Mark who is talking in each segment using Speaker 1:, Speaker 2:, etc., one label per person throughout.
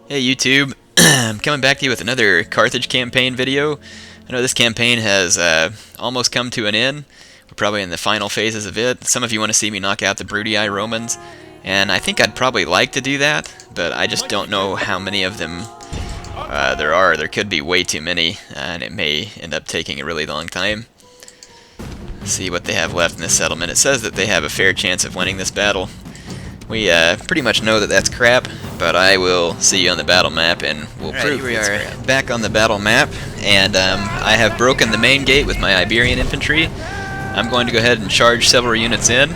Speaker 1: Hey YouTube, I'm coming back to you with another Carthage campaign video. I know this campaign has almost come to an end. We're probably in the final phases of it. Some of you want to see me knock out the Bruttii Romans, and I think I'd probably like to do that, but I just don't know how many of them there are. There could be way too many, and it may end up taking a really long time. Let's see what they have left in this settlement. It says that they have a fair chance of winning this battle. We pretty much know that that's crap, but I will see you on the battle map and we'll prove
Speaker 2: here we are
Speaker 1: crap. Back on the battle map, and I have broken the main gate with my Iberian infantry. I'm going to go ahead and charge several units in,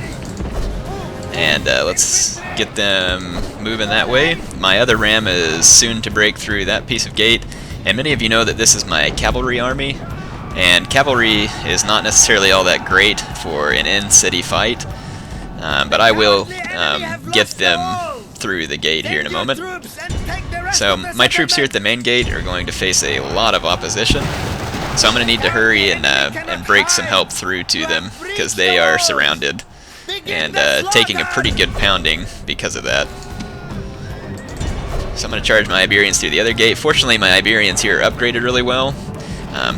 Speaker 1: and let's get them moving that way. My other ram is soon to break through that piece of gate, and many of you know that this is my cavalry army, and cavalry is not necessarily all that great for an in-city fight. But I will get them through the gate here in a moment. So my troops here at the main gate are going to face a lot of opposition. So I'm going to need to hurry and break some help through to them because they are surrounded and taking a pretty good pounding because of that. So I'm going to charge my Iberians through the other gate. Fortunately, my Iberians here are upgraded really well.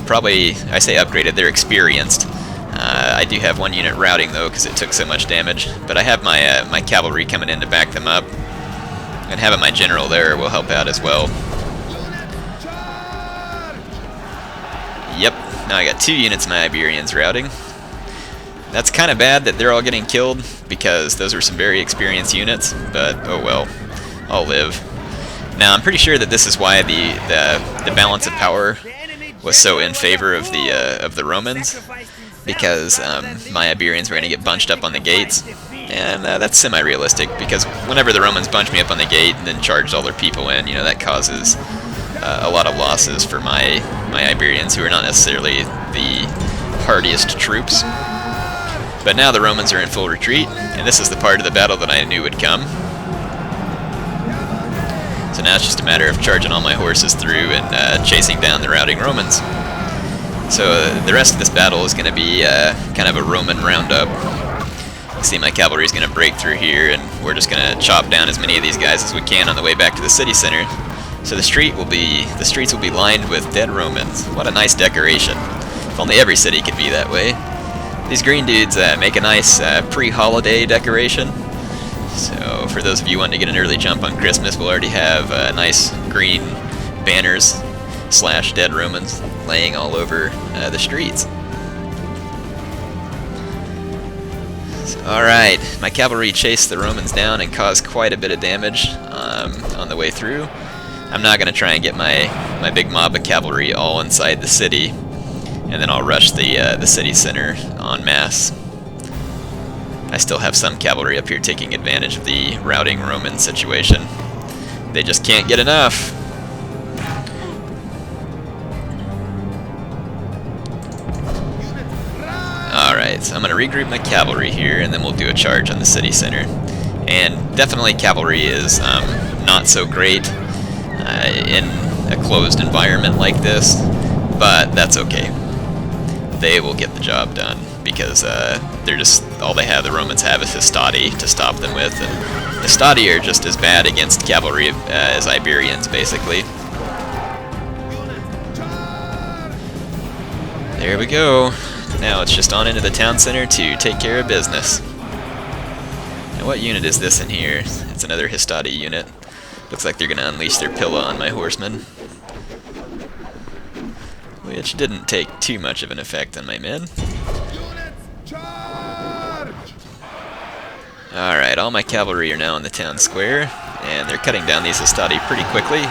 Speaker 1: Probably, I say upgraded, they're experienced. I do have one unit routing though because it took so much damage, but I have my my cavalry coming in to back them up, and having my general there will help out as well. Yep, now I got 2 units of my Iberians routing. That's kind of bad that they're all getting killed because those are some very experienced units, but oh well, I'll live. Now I'm pretty sure that this is why the balance of power was so in favor of the Romans, because my Iberians were going to get bunched up on the gates, and that's semi-realistic because whenever the Romans bunch me up on the gate and then charged all their people in, you know, that causes a lot of losses for my Iberians, who are not necessarily the hardiest troops. But now the Romans are in full retreat, and this is the part of the battle that I knew would come. So now it's just a matter of charging all my horses through and chasing down the routing Romans. So the rest of this battle is going to be kind of a Roman roundup. You see my cavalry is going to break through here, and we're just going to chop down as many of these guys as we can on the way back to the city center. So the streets will be lined with dead Romans. What a nice decoration. If only every city could be that way. These green dudes make a nice pre-holiday decoration. So for those of you wanting to get an early jump on Christmas, we'll already have nice green banners / dead Romans laying all over the streets. Alright, my cavalry chased the Romans down and caused quite a bit of damage on the way through. I'm not going to try and get my big mob of cavalry all inside the city, and then I'll rush the city center en masse. I still have some cavalry up here taking advantage of the routing Roman situation. They just can't get enough. Alright, so I'm going to regroup my cavalry here, and then we'll do a charge on the city center. And definitely cavalry is not so great in a closed environment like this, but that's okay. They will get the job done, because they're just, all they have, the Romans have, is Hastati to stop them with, and Hastati are just as bad against cavalry as Iberians, basically. There we go. Now it's just on into the town center to take care of business. Now what unit is this in here? It's another Hastati unit. Looks like they're going to unleash their Pilla on my horsemen, which didn't take too much of an effect on my men. Alright, all my cavalry are now in the town square, and they're cutting down these Hastati pretty quickly,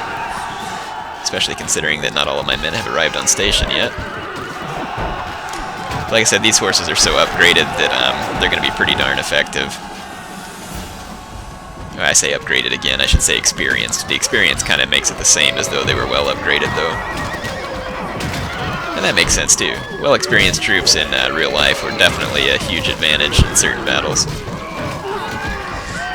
Speaker 1: especially considering that not all of my men have arrived on station yet. Like I said, these horses are so upgraded that they're going to be pretty darn effective. I say upgraded again, I should say experienced. The experience kind of makes it the same as though they were well upgraded, though. And that makes sense, too. Well-experienced troops in real life were definitely a huge advantage in certain battles.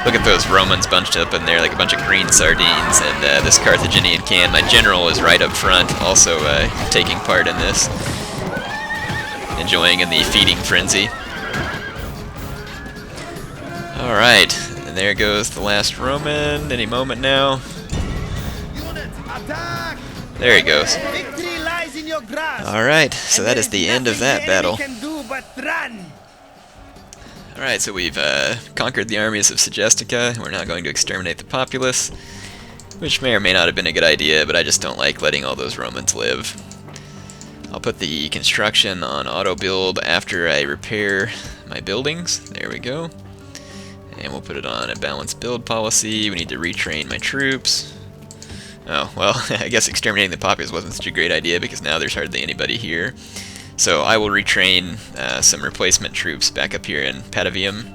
Speaker 1: Look at those Romans bunched up in there like a bunch of green sardines, and this Carthaginian can. My general is right up front, also taking part in this, enjoying in the feeding frenzy. Alright, and there goes the last Roman, any moment now. There he goes.
Speaker 2: Victory lies in your grasp.
Speaker 1: Alright, so that is the end of that battle.
Speaker 2: Can do but run.
Speaker 1: Alright, so we've conquered the armies of Segestica. We're now going to exterminate the populace, which may or may not have been a good idea, but I just don't like letting all those Romans live. I'll put the construction on auto build after I repair my buildings. There we go. And we'll put it on a balanced build policy. We need to retrain my troops. Oh, well, I guess exterminating the populace wasn't such a great idea because now there's hardly anybody here. So I will retrain some replacement troops back up here in Patavium.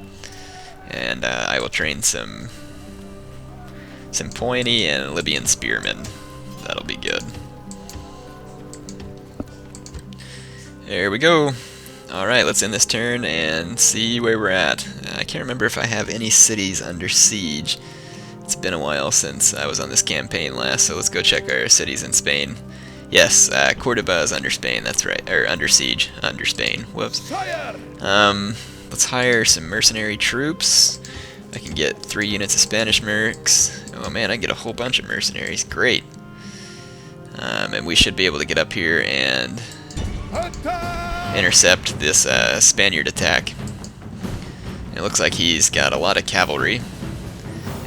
Speaker 1: And I will train some Pointy and Libyan spearmen. That'll be good. There we go. Alright, let's end this turn and see where we're at. I can't remember if I have any cities under siege. It's been a while since I was on this campaign last, so let's go check our cities in Spain. Yes, Cordoba is under Spain, that's right. Or under siege, under Spain. Whoops. Let's hire some mercenary troops. I can get 3 units of Spanish mercs. Oh man, I can get a whole bunch of mercenaries. Great. And we should be able to get up here and intercept this Spaniard attack. It looks like he's got a lot of cavalry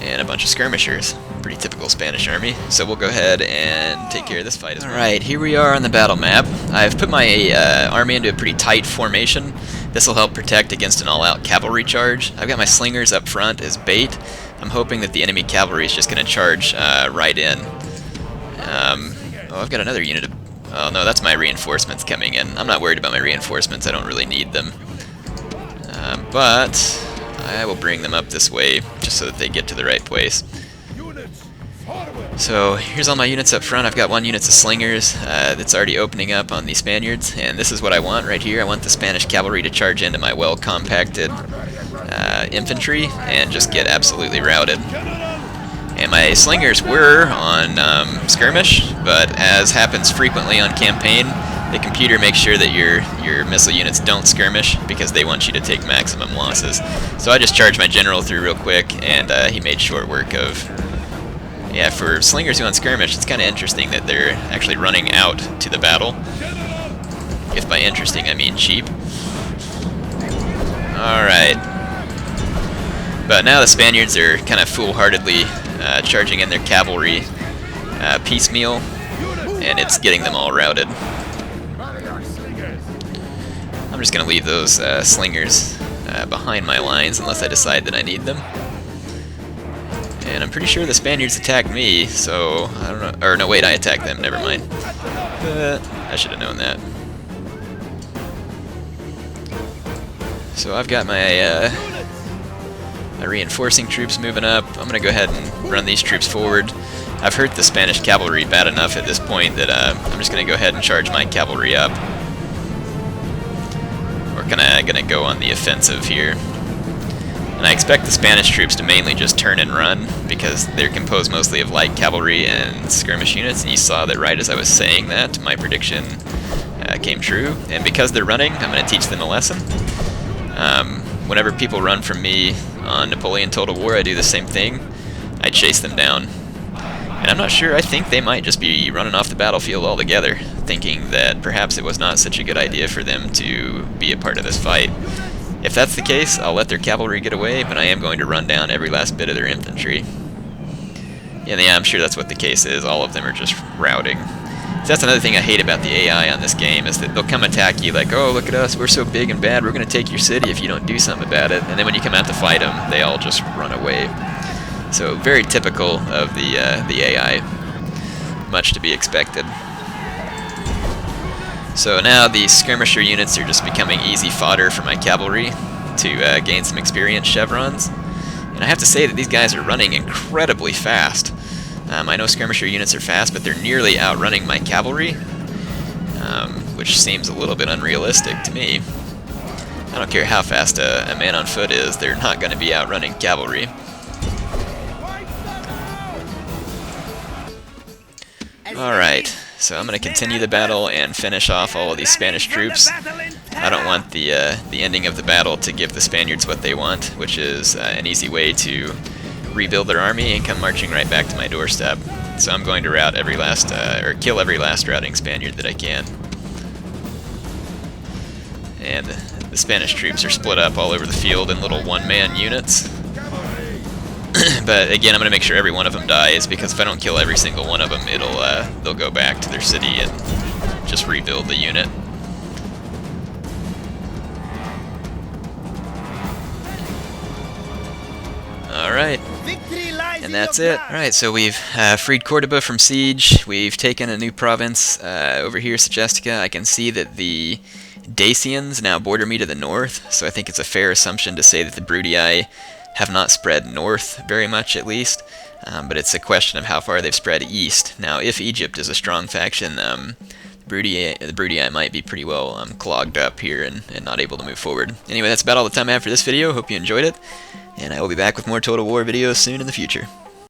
Speaker 1: and a bunch of skirmishers. Pretty typical Spanish army. So we'll go ahead and take care of this fight as well. Alright, here we are on the battle map. I've put my army into a pretty tight formation. This will help protect against an all-out cavalry charge. I've got my slingers up front as bait. I'm hoping that the enemy cavalry is just going to charge right in. Oh, I've got another unit of... Oh no, that's my reinforcements coming in. I'm not worried about my reinforcements, I don't really need them. But I will bring them up this way, just so that they get to the right place. So here's all my units up front. I've got 1 unit of slingers that's already opening up on the Spaniards, and this is what I want right here. I want the Spanish cavalry to charge into my well-compacted infantry and just get absolutely routed. And my slingers were on skirmish, but as happens frequently on campaign, the computer makes sure that your missile units don't skirmish because they want you to take maximum losses. So I just charged my general through real quick, and he made short work of... Yeah, for slingers who on skirmish, it's kind of interesting that they're actually running out to the battle. If by interesting, I mean cheap. Alright. But now the Spaniards are kind of foolhardily charging in their cavalry piecemeal, and it's getting them all routed. I'm just going to leave those slingers behind my lines unless I decide that I need them. And I'm pretty sure the Spaniards attacked me, so I don't know. Or no, wait, I attacked them. Never mind. I should have known that. So I've got my reinforcing troops moving up. I'm going to go ahead and run these troops forward. I've hurt the Spanish cavalry bad enough at this point that I'm just going to go ahead and charge my cavalry up. We're going to go on the offensive here. And I expect the Spanish troops to mainly just turn and run, because they're composed mostly of light cavalry and skirmish units, and you saw that right as I was saying that, my prediction came true. And because they're running, I'm going to teach them a lesson. Whenever people run from me on Napoleon Total War, I do the same thing. I chase them down. And I'm not sure, I think they might just be running off the battlefield altogether, thinking that perhaps it was not such a good idea for them to be a part of this fight. If that's the case, I'll let their cavalry get away, but I am going to run down every last bit of their infantry. And yeah, I'm sure that's what the case is. All of them are just routing. So that's another thing I hate about the AI on this game, is that they'll come attack you like, oh, look at us, we're so big and bad, we're going to take your city if you don't do something about it. And then when you come out to fight them, they all just run away. So very typical of the AI. Much to be expected. So now these skirmisher units are just becoming easy fodder for my cavalry to gain some experience chevrons. And I have to say that these guys are running incredibly fast. I know skirmisher units are fast, but they're nearly outrunning my cavalry, which seems a little bit unrealistic to me. I don't care how fast a man on foot is, they're not going to be outrunning cavalry. Alright, so I'm going to continue the battle and finish off all of these Spanish troops. I don't want the ending of the battle to give the Spaniards what they want, which is an easy way to rebuild their army and come marching right back to my doorstep. So I'm going to rout every last, or kill every last routing Spaniard that I can. And the Spanish troops are split up all over the field in little one-man units. But again, I'm going to make sure every one of them dies, because if I don't kill every single one of them, they'll go back to their city and just rebuild the unit. Alright, and that's it. Alright, so we've freed Cordoba from siege, we've taken a new province over here, Segestica. I can see that the Dacians now border me to the north, so I think it's a fair assumption to say that the Brudii have not spread north very much, at least, but it's a question of how far they've spread east. Now, if Egypt is a strong faction, the Brudii might be pretty well clogged up here and not able to move forward. Anyway, that's about all the time I have for this video. Hope you enjoyed it, and I will be back with more Total War videos soon in the future.